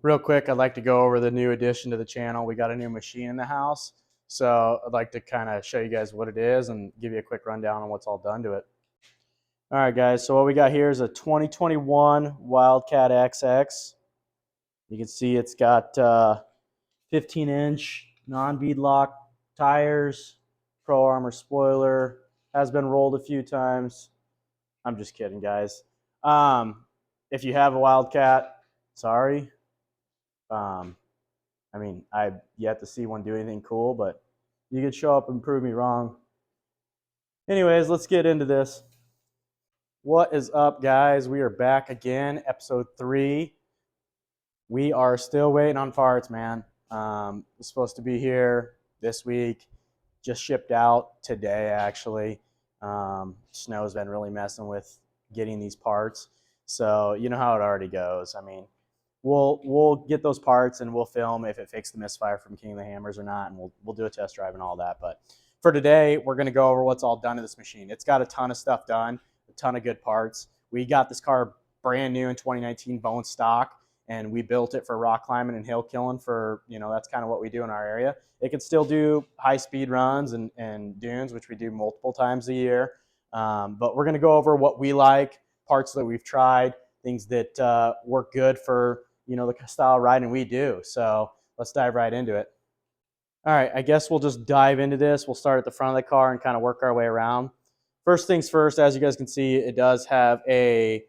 Real quick, I'd like to go over the new addition to the channel. We got a new machine in the house, so I'd like to kind of show you guys what it is and give you a quick rundown on what's all done to it. All right, guys, so what we got here is a 2021 Wildcat XX. You can see it's got 15-inch non-beadlock tires, Pro Armor spoiler, has been rolled a few times. I'm just kidding, guys. If you have a Wildcat, sorry. I mean, I've yet to see one do anything cool, but you could show up and prove me wrong. Anyways, let's get into this. What is up, guys? We are back again, episode 3. We are still waiting on parts, man. It's supposed to be here this week. Just shipped out today, actually. Snow's been really messing with getting these parts. So you know how it already goes. I mean, we'll get those parts and we'll film if it fixed the misfire from King of the Hammers or not, and we'll do a test drive and all that. But for today, we're going to go over what's all done to this machine. It's got a ton of stuff done, a ton of good parts. We got this car brand new in 2019, bone stock, and we built it for rock climbing and hill killing for, that's kind of what we do in our area. It can still do high-speed runs and dunes, which we do multiple times a year. But we're going to go over what we like, parts that we've tried, things that work good for the style of riding we do. So let's dive right into it. All right, I guess we'll just dive into this. We'll start at the front of the car and kind of work our way around. First things first, as you guys can see, it does have a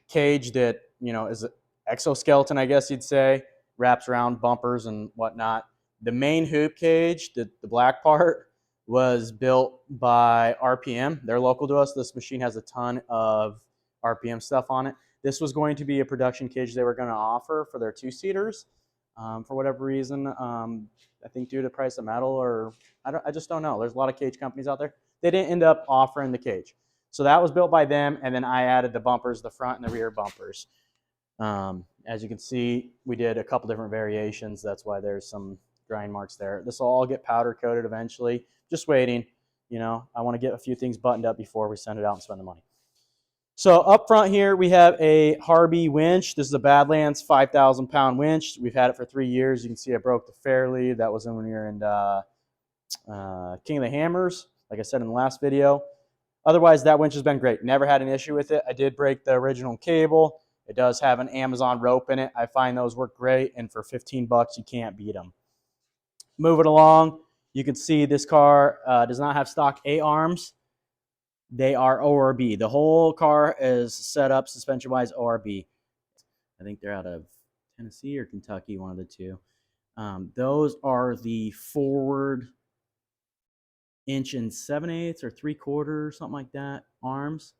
cage that, is an exoskeleton, I guess you'd say, wraps around bumpers and whatnot. The main hoop cage, the black part, was built by RPM. They're local to us. This machine has a ton of RPM stuff on it. This was going to be a production cage they were going to offer for their two-seaters. For whatever reason, I think due to price of metal, or I just don't know. There's a lot of cage companies out there. They didn't end up offering the cage. So that was built by them, and then I added the bumpers, the front and the rear bumpers. As you can see, we did a couple different variations. That's why there's some grind marks there. This will all get powder coated eventually. Just waiting. I want to get a few things buttoned up before we send it out and spend the money. So up front here, we have a Harbie winch. This is a Badlands 5,000-pound winch. We've had it for 3 years. You can see I broke the fairlead. That was when we were in King of the Hammers, like I said in the last video. Otherwise, that winch has been great. Never had an issue with it. I did break the original cable. It does have an Amazon rope in it. I find those work great, and for 15 bucks, you can't beat them. Moving along, you can see this car does not have stock A-arms. They are ORB. The whole car is set up suspension-wise ORB. I think they're out of Tennessee or Kentucky, one of the two. Those are the forward 1 7/8 or 3/4, something like that, arms.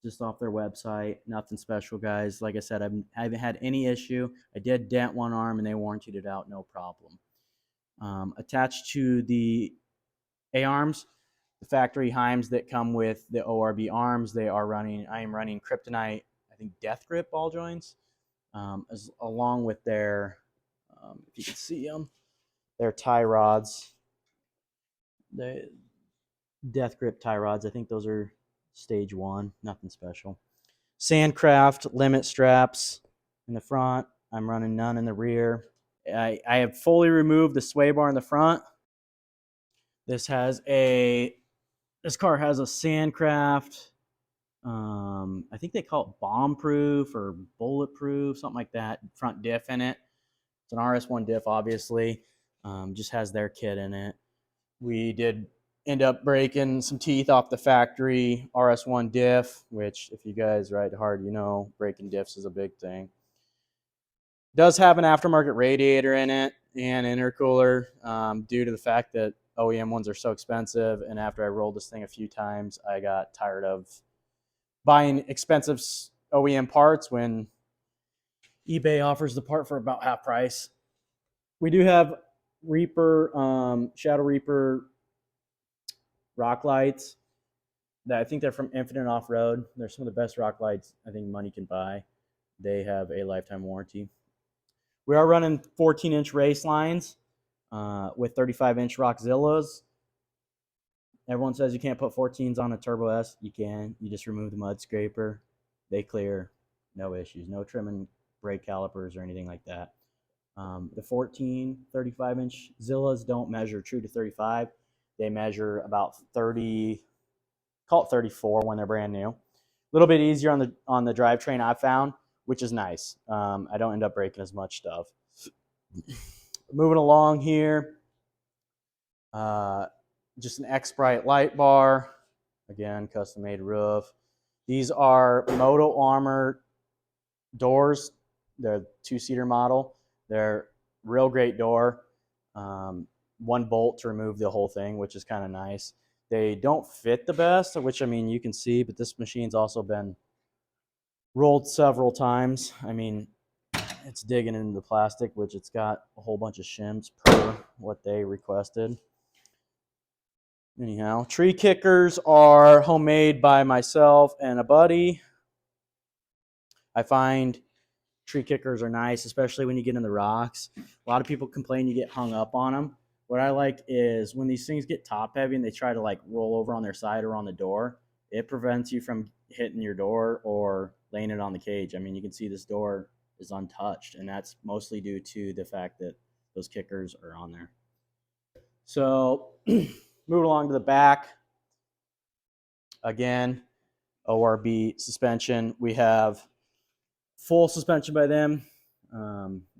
Just off their website. Nothing special, guys. Like I said, I haven't had any issue. I did dent one arm, and they warrantied it out, no problem. Attached to the A-arms, the factory Heims that come with the ORB arms, I am running Kryptonite, I think Death Grip ball joints, along with their, if you can see them, their tie rods, the Death Grip tie rods. I think those are stage 1, nothing special. Sandcraft limit straps in the front. I'm running none in the rear. I have fully removed the sway bar in the front. This car has a Sandcraft, I think they call it bomb-proof or bulletproof, something like that, front diff in it. It's an RS1 diff, obviously. Just has their kit in it. We did end up breaking some teeth off the factory RS1 diff, which if you guys ride hard, breaking diffs is a big thing. Does have an aftermarket radiator in it and intercooler, due to the fact that OEM ones are so expensive, and after I rolled this thing a few times, I got tired of buying expensive OEM parts when eBay offers the part for about half price. We do have Shadow Reaper rock lights. I think they're from Infinite Off-Road. They're some of the best rock lights I think money can buy. They have a lifetime warranty. We are running 14-inch race lines with 35-inch Rockzillas. Everyone says you can't put 14s on a Turbo S. You can. You just remove the mud scraper. They clear. No issues. No trimming brake calipers or anything like that. The 14, 35-inch Zillas don't measure true to 35. They measure about 30, call it 34 when they're brand new. A little bit easier on the drivetrain I've found, which is nice. I don't end up breaking as much stuff. Moving along here, just an X-Brite light bar. Again, custom-made roof. These are Moto Armor doors. They're two-seater model. They're real great door. One bolt to remove the whole thing, which is kind of nice. They don't fit the best, which, I mean, you can see, but this machine's also been rolled several times. I mean, it's digging into the plastic, which it's got a whole bunch of shims per what they requested. Anyhow, tree kickers are homemade by myself and a buddy. I find tree kickers are nice, especially when you get in the rocks. A lot of people complain you get hung up on them. What I like is when these things get top heavy and they try to like roll over on their side or on the door, it prevents you from hitting your door or laying it on the cage. I mean, you can see this door is untouched, and that's mostly due to the fact that those kickers are on there. So moving along to the back, again, ORB suspension. We have full suspension by them.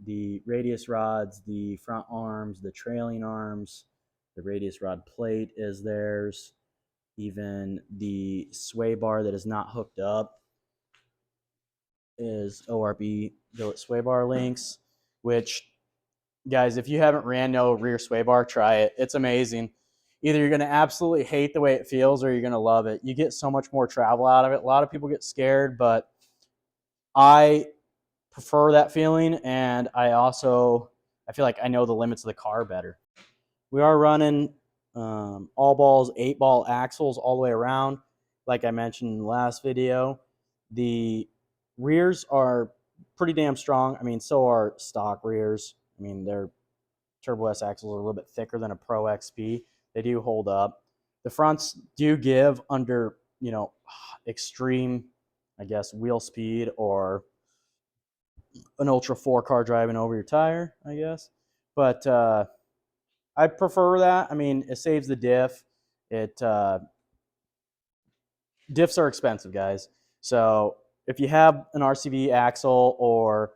The radius rods, the front arms, the trailing arms, the radius rod plate is theirs. Even the sway bar that is not hooked up is ORB billet sway bar links, which, guys, if you haven't ran no rear sway bar, try it. It's amazing. Either you're going to absolutely hate the way it feels or you're going to love it. You get so much more travel out of it. A lot of people get scared, but I prefer that feeling, and I feel like I know the limits of the car better. We are running all balls, 8-ball axles all the way around. Like I mentioned in the last video, the rears are pretty damn strong. I mean, so are stock rears. I mean, their Turbo S axles are a little bit thicker than a Pro XP. They do hold up. The fronts do give under, extreme, I guess, wheel speed or an Ultra 4 car driving over your tire, I guess. But I prefer that. I mean, it saves the diff. Diffs are expensive, guys. So if you have an RCV axle or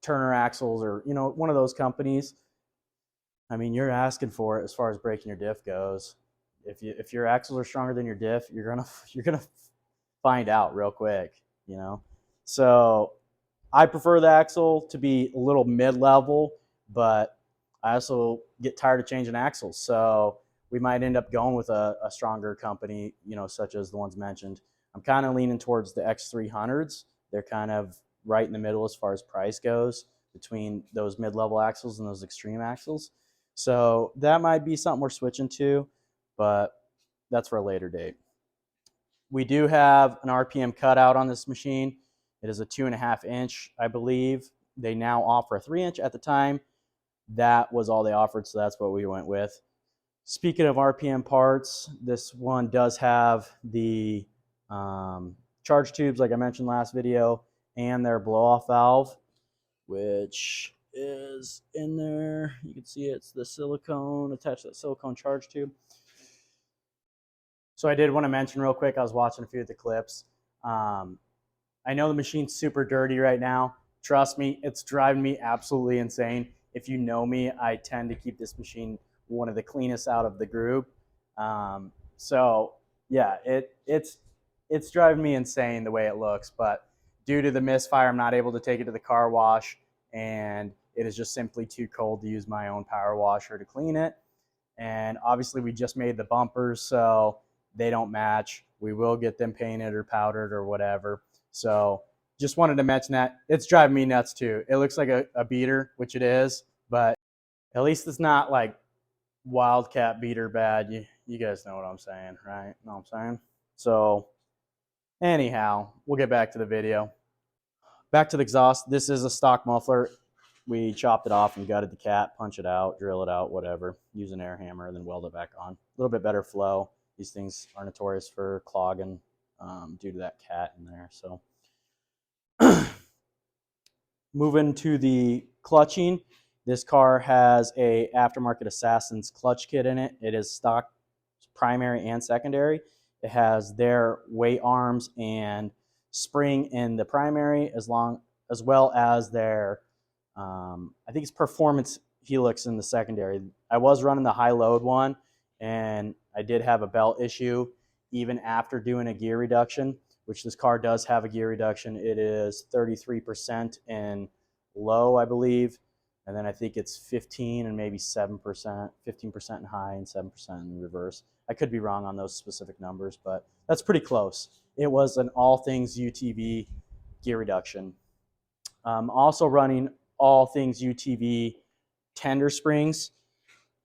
Turner axles or one of those companies, I mean, you're asking for it as far as breaking your diff goes. If your axles are stronger than your diff, you're gonna find out real quick. So I prefer the axle to be a little mid-level, but I also get tired of changing axles. So we might end up going with a stronger company, such as the ones mentioned. I'm kind of leaning towards the X300s. They're kind of right in the middle as far as price goes between those mid-level axles and those extreme axles. So that might be something we're switching to, but that's for a later date. We do have an RPM cutout on this machine. It is a 2.5-inch, I believe. They now offer a 3-inch. At the time, that was all they offered, so that's what we went with. Speaking of RPM parts, this one does have the charge tubes, like I mentioned last video, and their blow-off valve, which is in there. You can see it's the silicone, attached to that silicone charge tube. So I did want to mention real quick, I was watching a few of the clips. I know the machine's super dirty right now. Trust me, it's driving me absolutely insane. If you know me, I tend to keep this machine one of the cleanest out of the group. So yeah, it's driving me insane the way it looks, but due to the misfire, I'm not able to take it to the car wash, and it is just simply too cold to use my own power washer to clean it. And obviously we just made the bumpers, so they don't match. We will get them painted or powdered or whatever. So just wanted to mention that. It's driving me nuts too. It looks like a beater, which it is, but at least it's not like Wildcat beater bad. You guys know what I'm saying, right? Know what I'm saying? So anyhow, we'll get back to the video. Back to the exhaust. This is a stock muffler. We chopped it off and gutted the cat, punch it out, drill it out, whatever. Use an air hammer and then weld it back on. A little bit better flow. These things are notorious for clogging due to that cat in there. So Moving to the clutching, this car has a aftermarket Assassin's clutch kit in it. It is stock primary and secondary. It has their weight arms and spring in the primary, as well as their I think it's performance helix in the secondary. I was running the high load one, and I did have a belt issue even after doing a gear reduction, which this car does have a gear reduction. It is 33% in low, I believe, and then I think it's 15 and maybe 7%, 15% in high and 7% in reverse. I could be wrong on those specific numbers, but that's pretty close. It was an all things UTV gear reduction. Also running all things UTV tender springs,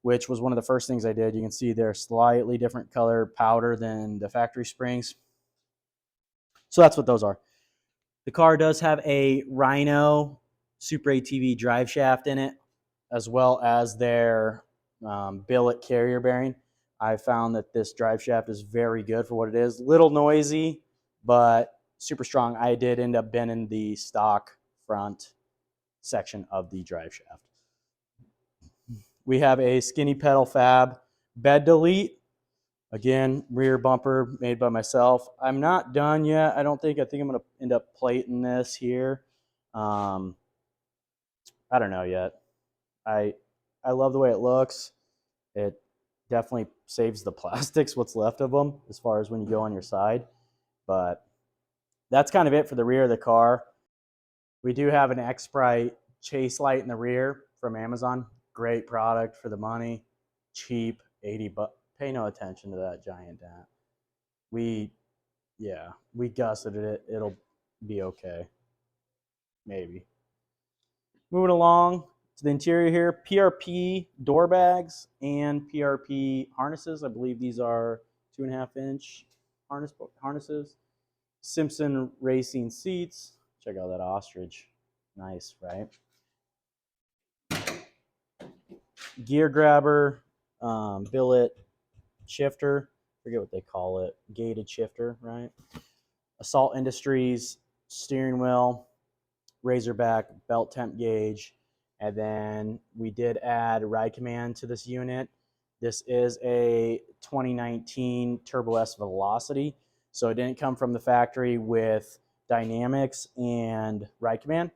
which was one of the first things I did. You can see they're slightly different color powder than the factory springs. So that's what those are. The car does have a Rhino Super ATV drive shaft in it, as well as their billet carrier bearing. I found that this drive shaft is very good for what it is. Little noisy, but super strong. I did end up bending the stock front section of the drive shaft. We have a skinny pedal fab bed delete. Again, rear bumper made by myself. I'm not done yet. I think I'm going to end up plating this here. I don't know yet. I love the way it looks. It definitely saves the plastics, what's left of them, as far as when you go on your side. But that's kind of it for the rear of the car. We do have an X-Brite chase light in the rear from Amazon. Great product for the money. Cheap, 80 bucks. Pay no attention to that giant dent. We gusseted it. It'll be okay. Maybe. Moving along to the interior here, PRP door bags and PRP harnesses. I believe these are 2.5-inch harnesses. Simpson Racing seats. Check out that ostrich. Nice, right? Gear grabber, billet shifter. Forget what they call it. Gated shifter, right? Assault Industries steering wheel, Razorback belt temp gauge, and then we did add ride command to this unit. This is a 2019 Turbo S Velocity, so it didn't come from the factory with dynamics and ride command.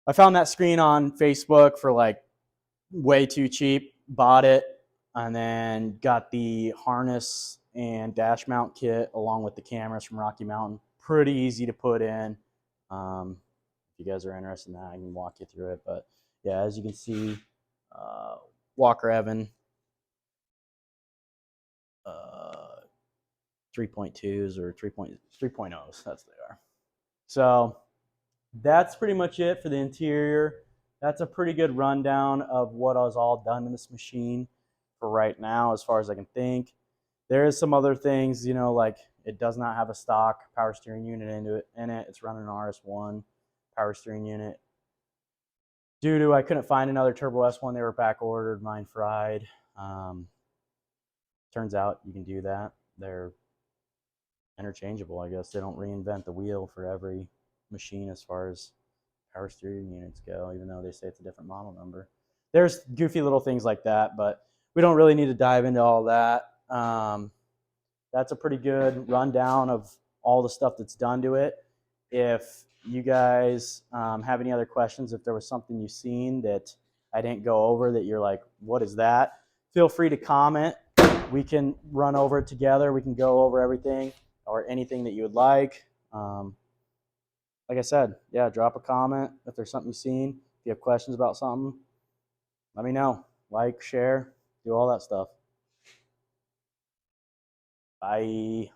I found that screen on Facebook for like way too cheap, bought it, and then got the harness and dash mount kit along with the cameras from Rocky Mountain. Pretty easy to put in. If you guys are interested in that, I can walk you through it. But yeah, as you can see, Walker Evan 3.2s or 3.0s, that's what they are. So that's pretty much it for the interior. That's a pretty good rundown of what was all done in this machine for right now, as far as I can think. There is some other things, you know, like it does not have a stock power steering unit in it. It's running an RS1 power steering unit. Due to I couldn't find another Turbo S one, they were back ordered, mine fried. Turns out you can do that. They're interchangeable, I guess. They don't reinvent the wheel for every machine as far as power steering units go, even though they say it's a different model number. There's goofy little things like that, but we don't really need to dive into all that. That's a pretty good rundown of all the stuff that's done to it. If you guys have any other questions, if there was something you've seen that I didn't go over that you're like, what is that? Feel free to comment. We can run over it together. We can go over everything or anything that you would like. Like I said, yeah, drop a comment if there's something you've seen. If you have questions about something, let me know. Like, share, do all that stuff. Bye.